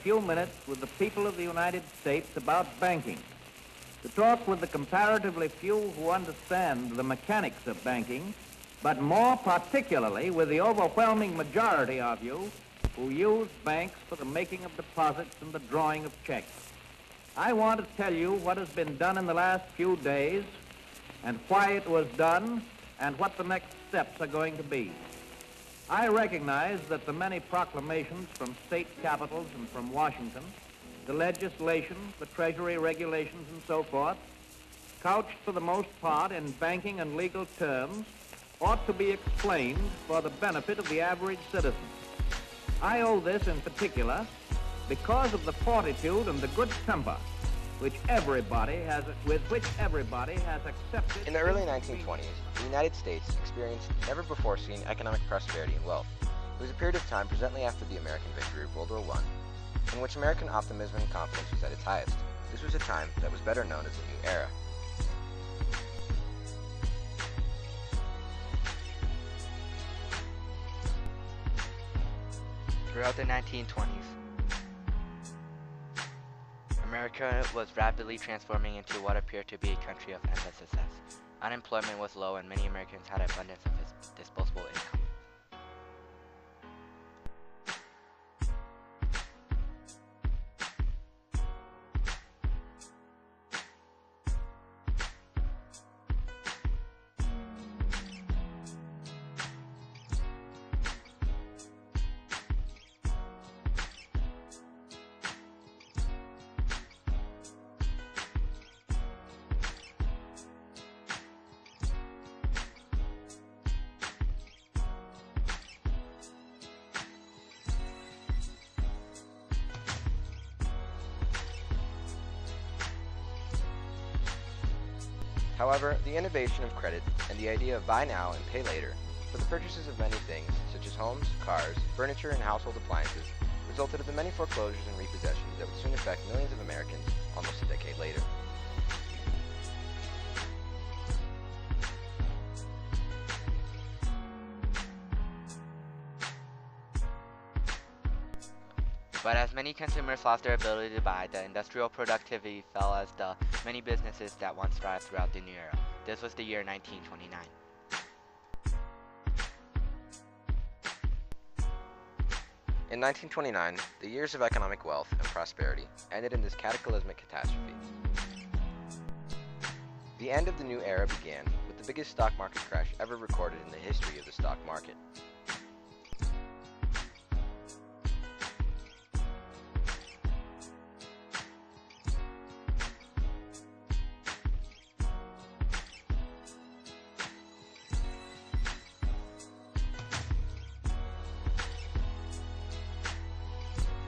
few minutes with the people of the United States about banking, to talk with the comparatively few who understand the mechanics of banking, but more particularly with the overwhelming majority of you who use banks for the making of deposits and the drawing of checks. I want to tell you what has been done in the last few days and why it was done and what the next steps are going to be. I recognize that the many proclamations from state capitals and from Washington, the legislation, the Treasury regulations and so forth, couched for the most part in banking and legal terms, ought to be explained for the benefit of the average citizen. I owe this in particular because of the fortitude and the good temper with which everybody has accepted. In the early 1920s, the United States experienced never-before-seen economic prosperity and wealth. It was a period of time presently after the American victory of World War I, in which American optimism and confidence was at its highest. This was a time that was better known as the New Era. Throughout the 1920s, America was rapidly transforming into what appeared to be a country of endless success. Unemployment was low and many Americans had abundance of disposable income. However, the innovation of credit and the idea of buy now and pay later for the purchases of many things, such as homes, cars, furniture, and household appliances, resulted in the many foreclosures and repossessions that would soon affect millions of Americans almost a decade later. But as many consumers lost their ability to buy, the industrial productivity fell as the many businesses that once thrived throughout the new era. This was the year 1929. In 1929, the years of economic wealth and prosperity ended in this cataclysmic catastrophe. The end of the new era began with the biggest stock market crash ever recorded in the history of the stock market.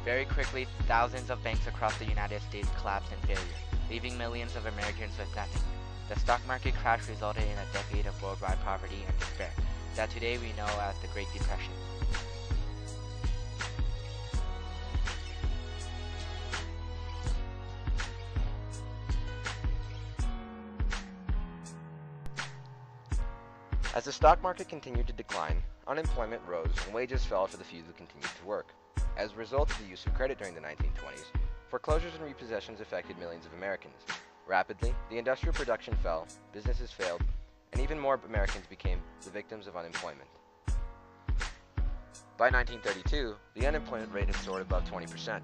Very quickly, thousands of banks across the United States collapsed in failure, leaving millions of Americans with nothing. The stock market crash resulted in a decade of worldwide poverty and despair that today we know as the Great Depression. As the stock market continued to decline, unemployment rose and wages fell for the few who continued to work. As a result of the use of credit during the 1920s, foreclosures and repossessions affected millions of Americans. Rapidly, the industrial production fell, businesses failed, and even more Americans became the victims of unemployment. By 1932, the unemployment rate had soared above 20%.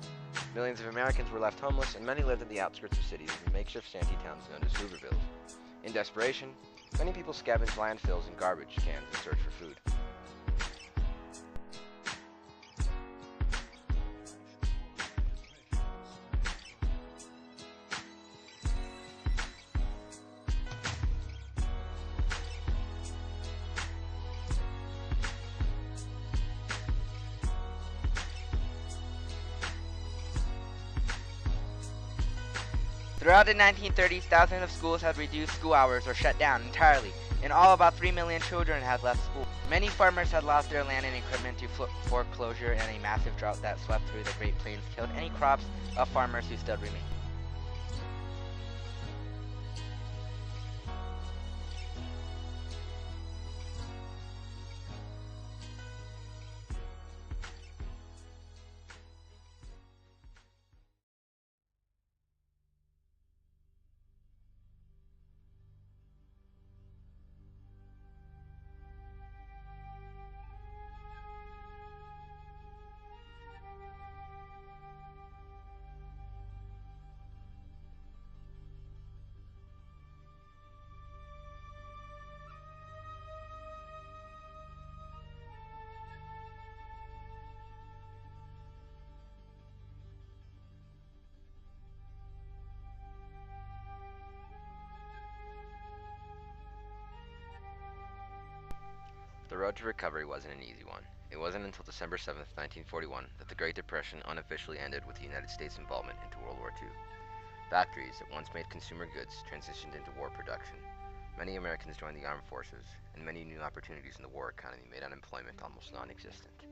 Millions of Americans were left homeless, and many lived in the outskirts of cities in makeshift shanty towns known as Hoovervilles. In desperation, many people scavenged landfills and garbage cans in search for food. Throughout the 1930s, thousands of schools had reduced school hours or shut down entirely. In all, about 3 million children had left school. Many farmers had lost their land and equipment to foreclosure, and a massive drought that swept through the Great Plains killed any crops of farmers who still remained. road to recovery wasn't an easy one. It wasn't until December 7th, 1941, that the Great Depression unofficially ended with the United States' involvement into World War II. Factories that once made consumer goods transitioned into war production. Many Americans joined the armed forces, and many new opportunities in the war economy made unemployment almost non-existent.